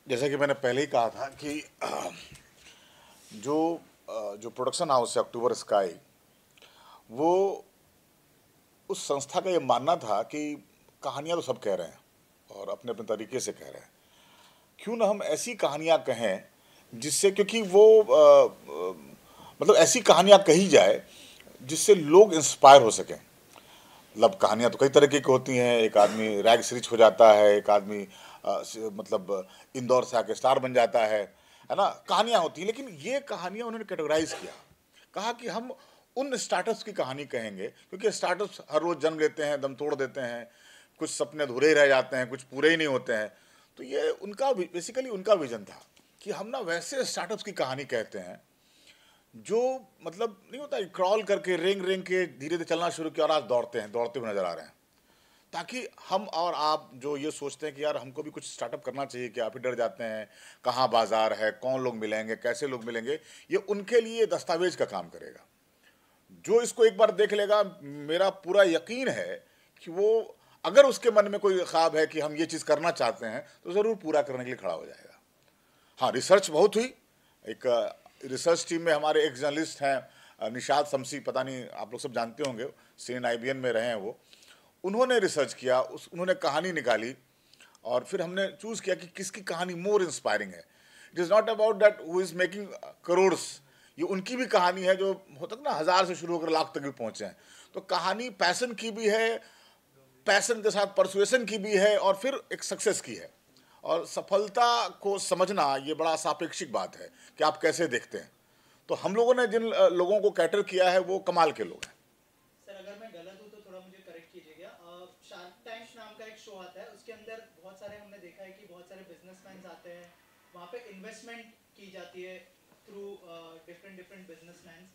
जैसा कि मैंने पहले ही कहा था कि जो जो प्रोडक्शन हाउस है अक्टूबर स्काई, वो उस संस्था का ये मानना था कि कहानियाँ तो सब कह रहे हैं और अपने अपने तरीके से कह रहे हैं, क्यों ना हम ऐसी कहानियाँ कहें जिससे, क्योंकि वो मतलब ऐसी कहानियाँ कही जाए जिससे लोग इंस्पायर हो सकें। मतलब कहानियाँ तो कई तरीके की होती हैं। एक आदमी रैग से रिच हो जाता है, एक आदमी मतलब इंदौर से आके स्टार बन जाता है ना। कहानियाँ होती हैं, लेकिन ये कहानियाँ उन्होंने कैटेगराइज किया। कहा कि हम उन स्टार्टअप्स की कहानी कहेंगे, क्योंकि स्टार्टअप्स हर रोज़ जन्म लेते हैं, दम तोड़ देते हैं, कुछ सपने अधूरे ही रह जाते हैं, कुछ पूरे ही नहीं होते हैं। तो ये उनका बेसिकली उनका विजन था कि हम ना वैसे स्टार्टअप्स की कहानी कहते हैं जो मतलब नहीं होता, क्रॉल करके रेंग रेंग के धीरे धीरे चलना शुरू किया और आज दौड़ते हैं, दौड़ते हुए नजर आ रहे हैं। ताकि हम और आप जो ये सोचते हैं कि यार हमको भी कुछ स्टार्टअप करना चाहिए, कि आप ही डर जाते हैं कहाँ बाजार है, कौन लोग मिलेंगे, कैसे लोग मिलेंगे, ये उनके लिए दस्तावेज का काम करेगा। जो इसको एक बार देख लेगा, मेरा पूरा यकीन है कि वो, अगर उसके मन में कोई ख्वाब है कि हम ये चीज़ करना चाहते हैं, तो ज़रूर पूरा करने के लिए खड़ा हो जाएगा। हाँ, रिसर्च बहुत हुई। एक रिसर्च टीम में हमारे एक जर्नलिस्ट हैं, निशाद शमसी, पता नहीं आप लोग सब जानते होंगे, सीएन आईबीएन में रहे हैं वो। उन्होंने रिसर्च किया, उन्होंने कहानी निकाली, और फिर हमने चूज़ किया कि किसकी कहानी मोर इंस्पायरिंग है। It is not about that who is making crores. ये उनकी भी कहानी है जो होता है ना, 1000 से शुरू होकर लाख तक भी पहुँचे हैं। तो कहानी पैसन की भी है, पैसन के साथ परसुएसन की भी है, और फिर एक सक्सेस की है। और सफलता को समझना ये बड़ा सापेक्षिक बात है कि आप कैसे देखते हैं। तो हम लोगों ने जिन लोगों को कैटर किया है वो कमाल के लोग हैं। सर, अगर मैं गलत हूँ तो थोड़ा मुझे करेक्ट कीजिएगा। शार्क टैंक नाम का एक शो आता है, उसके अंदर बहुत सारे हमने देखा है कि बहुत सारे बिजनेसमैन आते हैं, वहाँ पे इन्वेस्टमेंट की जाती है थ्रू डिफरेंट डिफरेंट बिजनेसमैन।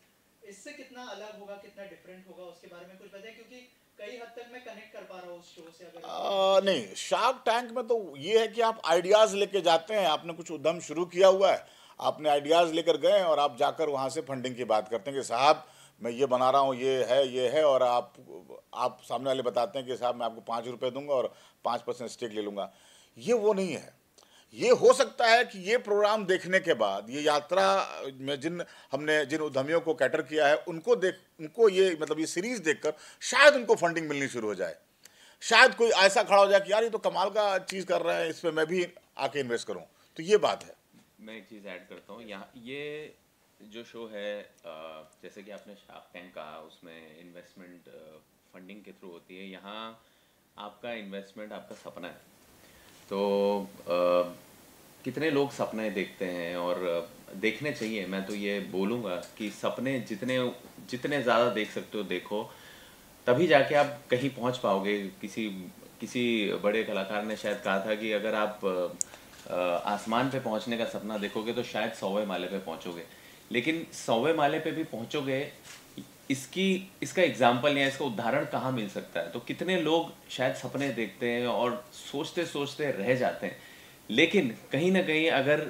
इससे कितना अलग होगा, कितना डिफरेंट होगा, उसके बारे में कुछ बताएं, क्योंकि कई हद तक मैं कनेक्ट कर पा रहा हूँ उस शो से। अगर नहीं, शार्क टैंक में तो ये है कि आप आइडियाज़ लेके जाते हैं, आपने कुछ उद्यम शुरू किया हुआ है, आपने आइडियाज़ लेकर गए और आप जाकर वहाँ से फंडिंग की बात करते हैं कि साहब मैं ये बना रहा हूँ, ये है, और आप सामने वाले बताते हैं कि साहब मैं आपको 5 रुपये दूंगा और 5% स्टेक ले लूँगा। ये वो नहीं है। ये हो सकता है कि ये प्रोग्राम देखने के बाद, ये यात्रा में जिन उद्यमियों को कैटर किया है, उनको ये मतलब ये सीरीज देखकर शायद उनको फंडिंग मिलनी शुरू हो जाए। शायद कोई ऐसा खड़ा हो जाए कि यार ये तो कमाल का चीज़ कर रहे हैं, इस पर मैं भी आके इन्वेस्ट करूं। तो ये बात है। मैं एक चीज़ ऐड करता हूँ यहाँ। ये जो शो है, जैसे कि आपने शार्क टैंक कहा, उसमें इन्वेस्टमेंट फंडिंग के थ्रू होती है। यहाँ आपका इन्वेस्टमेंट आपका सपना है। तो कितने लोग सपने देखते हैं, और देखने चाहिए। मैं तो ये बोलूँगा कि सपने जितने जितने ज़्यादा देख सकते हो देखो, तभी जाके आप कहीं पहुंच पाओगे। किसी किसी बड़े कलाकार ने शायद कहा था कि अगर आप आसमान पे पहुंचने का सपना देखोगे तो शायद 100वें माले पे पहुंचोगे, लेकिन 100वें माले पे भी पहुंचोगे, इसका एग्जाम्पल या इसका उदाहरण कहाँ मिल सकता है? तो कितने लोग शायद सपने देखते हैं और सोचते सोचते रह जाते हैं, लेकिन कहीं ना कहीं अगर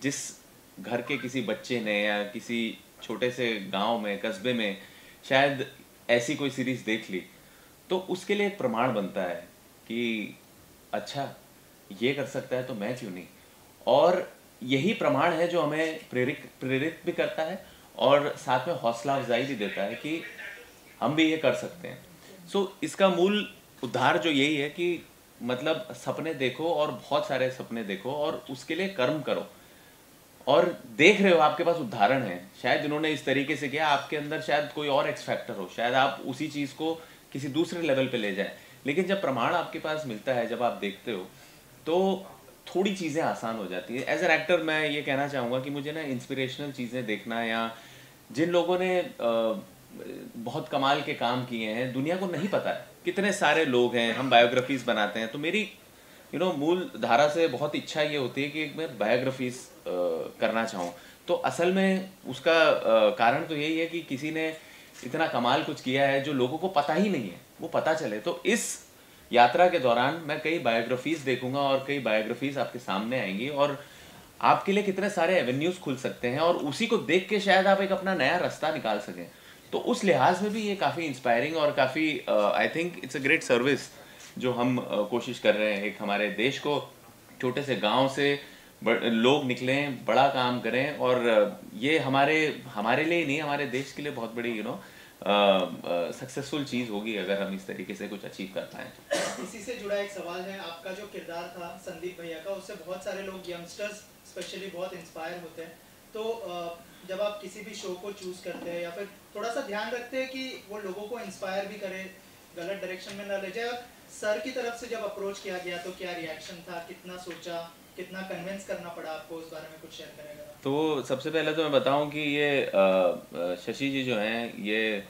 जिस घर के किसी बच्चे ने या किसी छोटे से गांव में, कस्बे में शायद ऐसी कोई सीरीज देख ली, तो उसके लिए एक प्रमाण बनता है कि अच्छा, ये कर सकता है तो मैं क्यों नहीं। और यही प्रमाण है जो हमें प्रेरित भी करता है और साथ में हौसला अफजाई भी देता है कि हम भी ये कर सकते हैं। सो इसका मूल उद्धार जो यही है कि मतलब सपने देखो, और बहुत सारे सपने देखो, और उसके लिए कर्म करो। और देख रहे हो, आपके पास उदाहरण है, शायद जिन्होंने इस तरीके से किया, आपके अंदर शायद कोई और एक्स फैक्टर हो, शायद आप उसी चीज़ को किसी दूसरे लेवल पे ले जाए। लेकिन जब प्रमाण आपके पास मिलता है, जब आप देखते हो, तो थोड़ी चीज़ें आसान हो जाती है। एज एन एक्टर मैं ये कहना चाहूँगा कि मुझे ना इंस्पिरेशनल चीज़ें देखना, या जिन लोगों ने बहुत कमाल के काम किए हैं, दुनिया को नहीं पता है, कितने सारे लोग हैं, हम बायोग्राफीज बनाते हैं। तो मेरी मूल धारा से बहुत इच्छा ये होती है कि मैं बायोग्राफीज करना चाहूँ। तो असल में उसका कारण तो यही है कि किसी ने इतना कमाल कुछ किया है जो लोगों को पता ही नहीं है, वो पता चले। तो इस यात्रा के दौरान मैं कई बायोग्राफीज देखूंगा और कई बायोग्राफीज आपके सामने आएंगी, और आपके लिए कितने सारे एवेन्यूज खुल सकते हैं, और उसी को देख के शायद आप एक अपना नया रास्ता निकाल सकें। तो उस लिहाज में भी ये काफ़ी इंस्पायरिंग और काफ़ी I think it's a great service जो हम कोशिश कर रहे हैं, एक हमारे देश को छोटे से गांव से लोग निकलें, बड़ा काम करें, और ये हमारे हमारे लिए ही नहीं, हमारे देश के लिए बहुत बड़ी सक्सेसफुल चीज़ होगी अगर हम इस तरीके से कुछ अचीव कर पाएँ तो। इसी से जुड़ा एक सवाल है, आपका जो किरदार था संदीप भैया का, उससे बहुत सारे लोग यंगस्टर्स स्पेशली बहुत इंस्पायर होते हैं। तो जब आप किसी भी शो को चूज करते हैं या फिर थोड़ा सा ध्यान रखते हैं कि वो लोगों को इंस्पायर भी करे, गलत डायरेक्शन में ना ले जाए, और सर की तरफ से जब अप्रोच किया गया तो क्या रिएक्शन था, कितना सोचा, कितना कन्विंस करना पड़ा आपको, उस बारे में कुछ शेयर करेगा? तो सबसे पहले तो मैं बताऊं कि ये शशि जी जो हैं, ये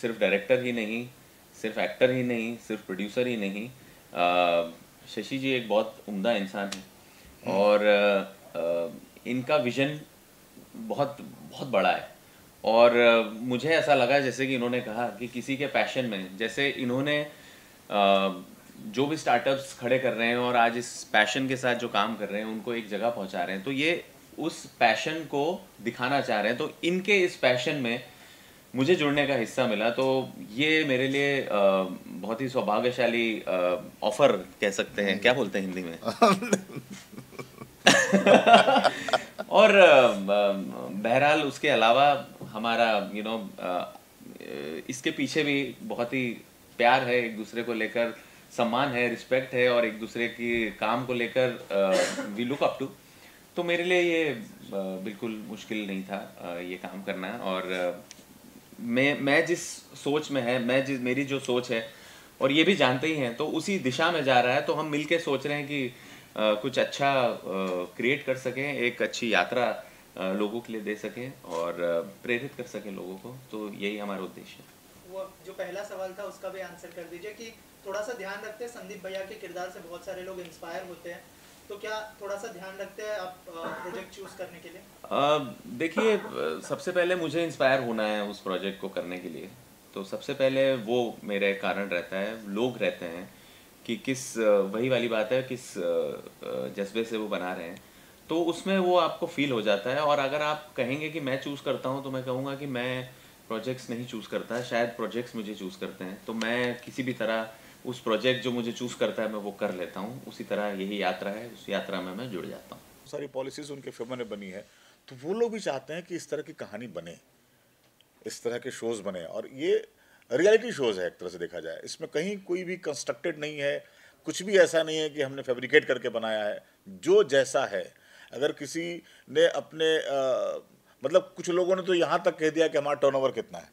सिर्फ डायरेक्टर ही नहीं, सिर्फ एक्टर ही नहीं, सिर्फ प्रोड्यूसर ही नहीं, शशि जी एक बहुत उम्दा इंसान है, और इनका विजन बहुत बहुत बड़ा है। और मुझे ऐसा लगा जैसे कि इन्होंने कहा कि किसी के पैशन में, जैसे इन्होंने जो भी स्टार्टअप्स खड़े कर रहे हैं और आज इस पैशन के साथ जो काम कर रहे हैं उनको एक जगह पहुंचा रहे हैं, तो ये उस पैशन को दिखाना चाह रहे हैं। तो इनके इस पैशन में मुझे जुड़ने का हिस्सा मिला, तो ये मेरे लिए बहुत ही सौभाग्यशाली ऑफर कह सकते हैं, क्या बोलते हैं हिंदी में और बहरहाल उसके अलावा हमारा इसके पीछे भी बहुत ही प्यार है, एक दूसरे को लेकर सम्मान है, रिस्पेक्ट है, और एक दूसरे की काम को लेकर वी लुक अप टू। तो मेरे लिए ये बिल्कुल मुश्किल नहीं था ये काम करना। और मैं जिस सोच में है, मेरी जो सोच है, और ये भी जानते ही हैं, तो उसी दिशा में जा रहा है। तो हम मिलके सोच रहे हैं कि कुछ अच्छा क्रिएट कर सकें, एक अच्छी यात्रा लोगों के लिए दे सकें और प्रेरित कर सकें लोगों को। तो यही हमारा उद्देश्य है। वो जो पहला सवाल था उसका भी आंसर कर दीजिए कि थोड़ा सा ध्यान रखते हैं, संदीप भैया के किरदार से बहुत सारे लोग इंस्पायर होते हैं, तो क्या थोड़ा सा ध्यान रखते हैं आप प्रोजेक्ट चूज करने के लिए? देखिए, सबसे पहले मुझे इंस्पायर होना है उस प्रोजेक्ट को करने के लिए, तो सबसे पहले वो मेरे कारण रहता है, लोग रहते हैं कि वही वाली बात है, किस जज्बे से वो बना रहे हैं, तो उसमें वो आपको फील हो जाता है। और अगर आप कहेंगे कि मैं चूज़ करता हूँ, तो मैं कहूँगा कि मैं प्रोजेक्ट्स नहीं चूज़ करता, शायद प्रोजेक्ट्स मुझे चूज़ करते हैं। तो मैं किसी भी तरह उस प्रोजेक्ट जो मुझे चूज़ करता है मैं वो कर लेता हूँ। उसी तरह यही यात्रा है, उस यात्रा में मैं जुड़ जाता हूँ। सारी पॉलिसीज उनके फेवर में बनी है, तो वो लोग भी चाहते हैं कि इस तरह की कहानी बने, इस तरह के शोज़ बने। और ये रियलिटी शोज़ है एक तरह से देखा जाए, इसमें कहीं कोई भी कंस्ट्रक्टेड नहीं है, कुछ भी ऐसा नहीं है कि हमने फैब्रिकेट करके बनाया है। जो जैसा है, अगर किसी ने अपने मतलब कुछ लोगों ने तो यहाँ तक कह दिया कि हमारा टर्नओवर कितना है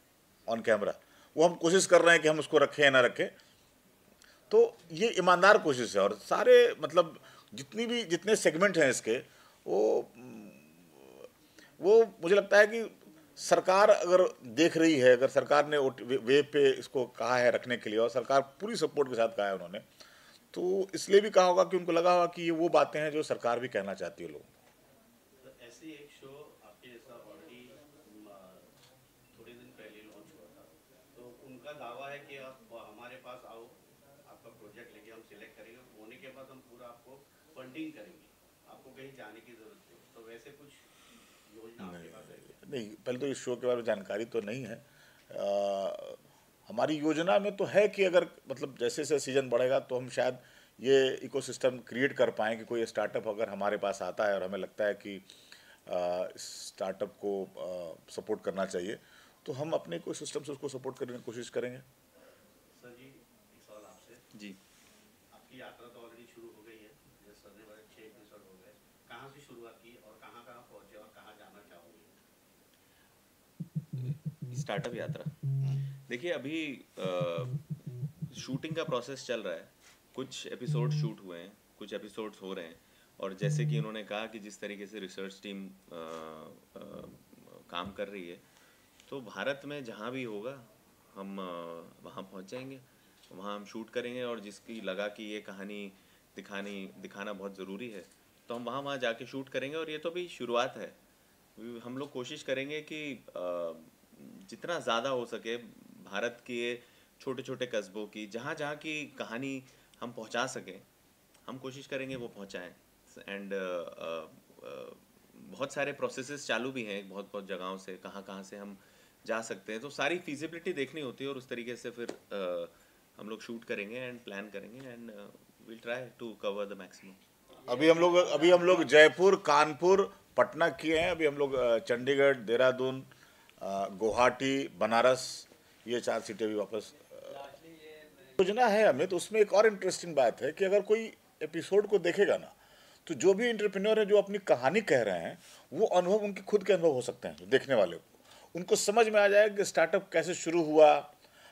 ऑन कैमरा, वो हम कोशिश कर रहे हैं कि हम उसको रखें या ना रखें। तो ये ईमानदार कोशिश है। और सारे मतलब जितने सेगमेंट हैं इसके, वो मुझे लगता है कि सरकार अगर देख रही है, अगर सरकार ने वेब पे इसको कहा है रखने के लिए, और सरकार पूरी सपोर्ट के साथ कहा है उन्होंने, तो इसलिए भी कहा होगा कि उनको लगा होगा कि ये वो बातें हैं जो सरकार भी कहना चाहती है लोगों को। तो ऐसे एक शो आपके जैसा ऑलरेडी थोड़े दिन पहले लॉन्च हुआ था, तो उनका दावा है कि आप हमारे पास आओ, आपका प्रोजेक्ट लेके हम सिलेक्ट करेंगे, होने के बाद हम पूरा आपको फंडिंग करेंगे, आपको कहीं जाने की जरूरत नहीं। तो वैसे कुछ योजना आपके पास है? नहीं, पहले तो इस शो के बारे में जानकारी तो नहीं है। हमारी योजना में तो है कि अगर मतलब जैसे जैसे सीजन बढ़ेगा तो हम शायद ये इकोसिस्टम क्रिएट कर पाएँ कि कोई स्टार्टअप अगर हमारे पास आता है और हमें लगता है कि स्टार्टअप को सपोर्ट करना चाहिए, तो हम अपने इकोसिस्टम से उसको सपोर्ट करने की कोशिश करेंगे। सर जी, एक सवाल आपसे। जी, आपकी यात्रा तो ऑलरेडी शुरू हो गई है, जैसे सर ने बताया 6 एपिसोड हो गए, कहाँ से शुरुआत की और कहाँ कहाँ पहुँचे और कहाँ जाना चाहोगे? स्टार्टअप यात्रा, देखिए अभी शूटिंग का प्रोसेस चल रहा है, कुछ एपिसोड शूट हुए हैं, कुछ एपिसोड्स हो रहे हैं। और जैसे कि उन्होंने कहा कि जिस तरीके से रिसर्च टीम काम कर रही है, तो भारत में जहाँ भी होगा हम वहाँ पहुँच जाएंगे, वहाँ हम शूट करेंगे। और जिसकी लगा कि ये कहानी दिखाना बहुत ज़रूरी है, तो हम वहाँ जाके शूट करेंगे। और ये तो भी शुरुआत है, हम लोग कोशिश करेंगे कि जितना ज़्यादा हो सके भारत के छोटे छोटे कस्बों की, जहाँ जहाँ की कहानी हम पहुँचा सकें, हम कोशिश करेंगे वो पहुँचाएँ। एंड बहुत सारे प्रोसेसेस चालू भी हैं बहुत बहुत जगहों से, कहाँ कहाँ से हम जा सकते हैं। तो सारी फिजिबिलिटी देखनी होती है, और उस तरीके से फिर हम लोग शूट करेंगे एंड प्लान करेंगे, and will try to cover the maximum. अभी हम लोग जयपुर, कानपुर, पटना किए हैं। अभी हम लोग चंडीगढ़, देहरादून, गुवाहाटी, बनारस, ये 4 सीटें भी वापस योजना है हमें। तो उसमें एक और इंटरेस्टिंग बात है कि अगर कोई एपिसोड को देखेगा ना, तो जो भी एंटरप्रेन्योर है जो अपनी कहानी कह रहे हैं, वो अनुभव उनके खुद के अनुभव हो सकते हैं देखने वाले को। उनको समझ में आ जाएगा कि स्टार्टअप कैसे शुरू हुआ,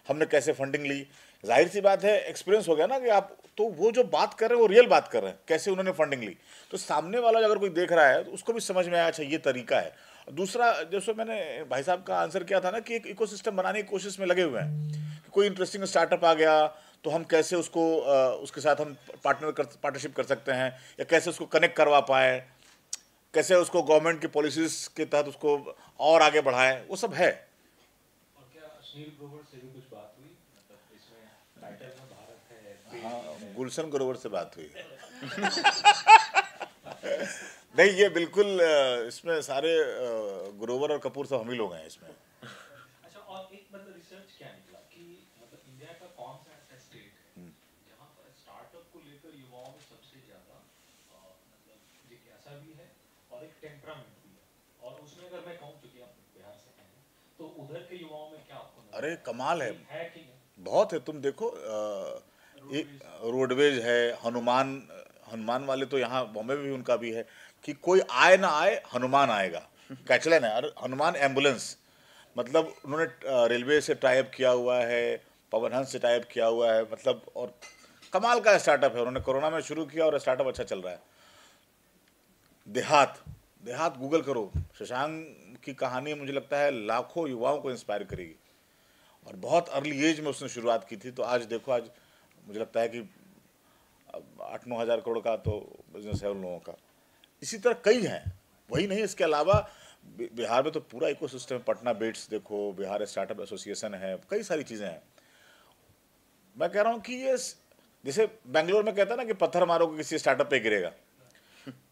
हमने कैसे फंडिंग ली। जाहिर सी बात है, एक्सपीरियंस हो गया ना कि आप, तो वो जो बात कर रहे हैं वो रियल बात कर रहे हैं, कैसे उन्होंने फंडिंग ली। तो सामने वाला अगर कोई देख रहा है तो उसको भी समझ में आया, अच्छा ये तरीका है। दूसरा, जैसे मैंने भाई साहब का आंसर किया था ना कि एक इकोसिस्टम बनाने की कोशिश में लगे हुए हैं कि कोई इंटरेस्टिंग स्टार्टअप आ गया तो हम कैसे उसको उसके साथ हम पार्टनरशिप कर सकते हैं, या कैसे उसको कनेक्ट करवा पाए, कैसे उसको गवर्नमेंट की पॉलिसीज के तहत उसको और आगे बढ़ाएं, वो सब है। और क्या अश्नील ग्रोवर से भी कुछ बात हुई? मतलब इसमें टाइटल में भारत है। हाँ, गुलशन ग्रोवर से बात हुई है। नहीं, ये बिल्कुल इसमें सारे ग्रोवर और कपूर सब हम ही लोग हैं इसमें। अच्छा, और एक मतलब रिसर्च क्या निकला कि मतलब इंडिया का कौन सा ऐसा स्टेट है जहाँ पर स्टार्टअप को लेकर युवाओं में सबसे ज्यादा मतलब जिज्ञासा भी है और एक टेम्परामेंट भी है। और उसमें अगर मैं कहूँ, क्योंकि आप बिहार से हैं, तो उधर के युवाओं में क्या आपको नजर अरे आता कमाल है, है कि नहीं? बहुत है। तुम देखो, एक रोडवेज है, हनुमान वाले तो यहाँ बॉम्बे में भी उनका भी है कि कोई आए ना आए, हनुमान आएगा। कैचलाइन है, अरे हनुमान एम्बुलेंस। मतलब उन्होंने रेलवे से टाइप किया हुआ है, पवन हंस से टाइप किया हुआ है, मतलब और कमाल का स्टार्टअप है। उन्होंने कोरोना में शुरू किया और स्टार्टअप अच्छा चल रहा है। देहात देहात गूगल करो, शशांक की कहानी मुझे लगता है लाखों युवाओं को इंस्पायर करेगी। और बहुत अर्ली एज में उसने शुरुआत की थी, तो आज देखो, आज मुझे लगता है कि 8-9 हज़ार करोड़ का तो बिजनेस है उन लोगों का। इसी तरह कई हैं, वही नहीं, इसके अलावा बिहार में तो पूरा इकोसिस्टम है। पटना बेट्स देखो, बिहार स्टार्टअप एसोसिएशन है, कई सारी चीज़ें हैं। मैं कह रहा हूँ कि ये जैसे बेंगलोर में कहता है ना कि पत्थर मारो कि किसी स्टार्टअप पे गिरेगा,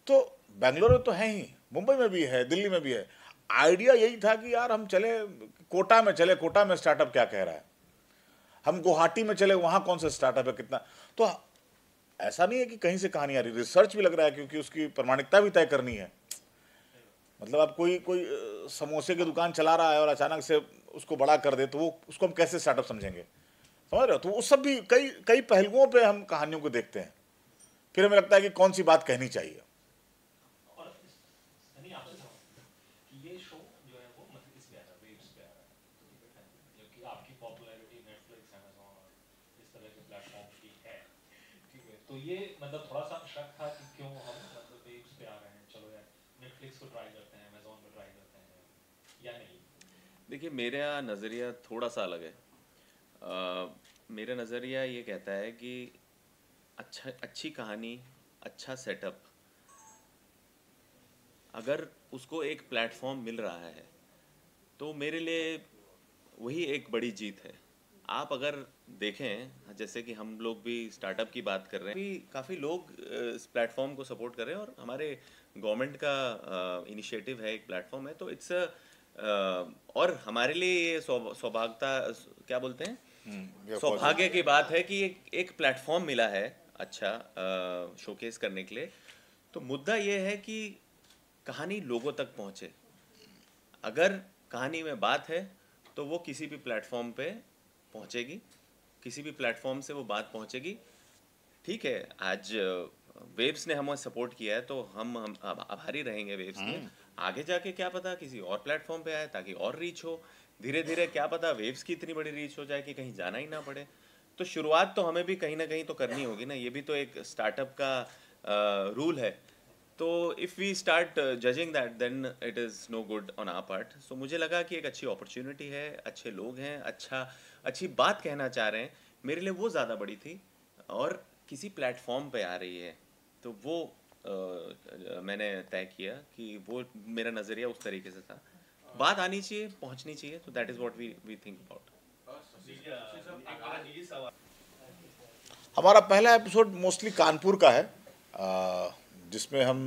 तो बेंगलोर में तो है ही, मुंबई में भी है, दिल्ली में भी है। आइडिया यही था कि यार हम चले कोटा में, चले कोटा में स्टार्टअप क्या कह रहा है, हम गुवाहाटी में चले, वहाँ कौन सा स्टार्टअप है, कितना। तो ऐसा नहीं है कि कहीं से कहानी आ रही, रिसर्च भी लग रहा है, क्योंकि उसकी प्रमाणिकता भी तय करनी है। मतलब अब कोई कोई समोसे की दुकान चला रहा है और अचानक से उसको बड़ा कर दे, तो वो उसको हम कैसे स्टार्टअप समझेंगे, समझ रहे हो। तो वो सब भी कई कई पहलुओं पे हम कहानियों को देखते हैं, फिर हमें लगता है कि कौन सी बात कहनी चाहिए। और सनी, आपसे सवाल कि ये शो जो है वो मतलब इस पे आ रहा है, वेव्स पे आ रहा है, क्योंकि आपकी पॉपुलैरिटी नेटफ्लिक्स, अमेज़न और इस तरह के प्लेटफॉर्म की है, ठीक है। तो ये मतलब थोड़ा सा शक था कि क्यों हम मतलब वेव्स पे आ रहे हैं, चलो यार नेटफ्लिक्स को ट्राई करते हैं, अमेज़न को ट्राई करते हैं, या नहीं? देखिए, मेरा नज़रिया थोड़ा सा अलग है। मेरा नज़रिया ये कहता है कि अच्छी कहानी, अच्छा सेटअप, अगर उसको एक प्लेटफॉर्म मिल रहा है तो मेरे लिए वही एक बड़ी जीत है। आप अगर देखें, जैसे कि हम लोग भी स्टार्टअप की बात कर रहे हैं, काफ़ी लोग इस प्लेटफॉर्म को सपोर्ट कर रहे हैं, और हमारे गवर्नमेंट का इनिशिएटिव है, एक प्लेटफॉर्म है, तो इट्स और हमारे लिए ये सौभाग्यता, क्या बोलते हैं, सौभाग्य की बात है कि एक प्लेटफॉर्म मिला है अच्छा शोकेस करने के लिए। तो मुद्दा ये है कि कहानी लोगों तक पहुँचे। अगर कहानी में बात है तो वो किसी भी प्लेटफॉर्म पे पहुँचेगी, किसी भी प्लेटफॉर्म से वो बात पहुँचेगी। ठीक है, आज वेव्स ने हमें सपोर्ट किया है तो हम आभारी रहेंगे वेव्स के। आगे जाके क्या पता किसी और प्लेटफॉर्म पे आए ताकि और रीच हो। धीरे धीरे क्या पता वेव्स की इतनी बड़ी रीच हो जाए कि कहीं जाना ही ना पड़े। तो शुरुआत तो हमें भी कहीं ना कहीं तो करनी होगी ना, ये भी तो एक स्टार्टअप का रूल है। तो if we start judging that then it is no good on our part. सो मुझे लगा कि एक अच्छी अपॉर्चुनिटी है, अच्छे लोग हैं, अच्छी बात कहना चाह रहे हैं, मेरे लिए वो ज़्यादा बड़ी थी। और किसी प्लेटफॉर्म पे आ रही है तो वो मैंने तय किया कि वो मेरा नज़रिया उस तरीके से था, बात आनी चाहिए, पहुंचनी चाहिए। तो that is what we think about. हमारा पहला एपिसोड मोस्टली कानपुर का है, जिसमें हम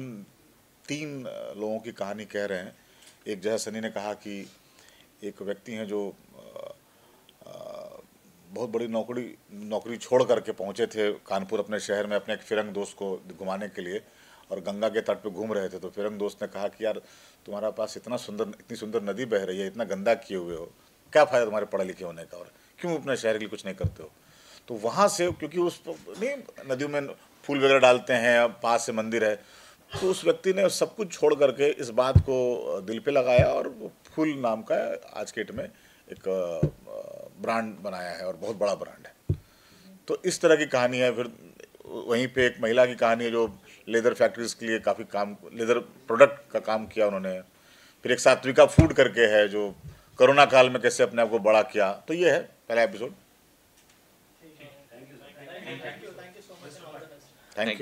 3 लोगों की कहानी कह रहे हैं। एक, जैसा सनी ने कहा कि एक व्यक्ति हैं जो बहुत बड़ी नौकरी छोड़ करके पहुंचे थे कानपुर अपने शहर में अपने एक फिरंग दोस्त को घुमाने के लिए, और गंगा के तट पे घूम रहे थे, तो फिरंग दोस्त ने कहा कि यार तुम्हारा पास इतनी सुंदर नदी बह रही है, इतना गंदा किए हुए हो, क्या फ़ायदा तुम्हारे पढ़े लिखे होने का, और क्यों अपने शहर के लिए कुछ नहीं करते हो। तो वहाँ से, क्योंकि उस नहीं नदियों में फूल वगैरह डालते हैं, पास से मंदिर है, तो उस व्यक्ति ने सब कुछ छोड़ करके इस बात को दिल पे लगाया और फूल नाम का आज के डेट में एक ब्रांड बनाया है, और बहुत बड़ा ब्रांड है। तो इस तरह की कहानी है। फिर वहीं पे एक महिला की कहानी है जो लेदर फैक्ट्रीज के लिए काफ़ी काम, लेदर प्रोडक्ट का काम किया उन्होंने। फिर एक सात्विका फूड करके है जो कोरोना काल में कैसे अपने आप को बड़ा किया। तो ये है पहला episode. Thank you so much. Thank you.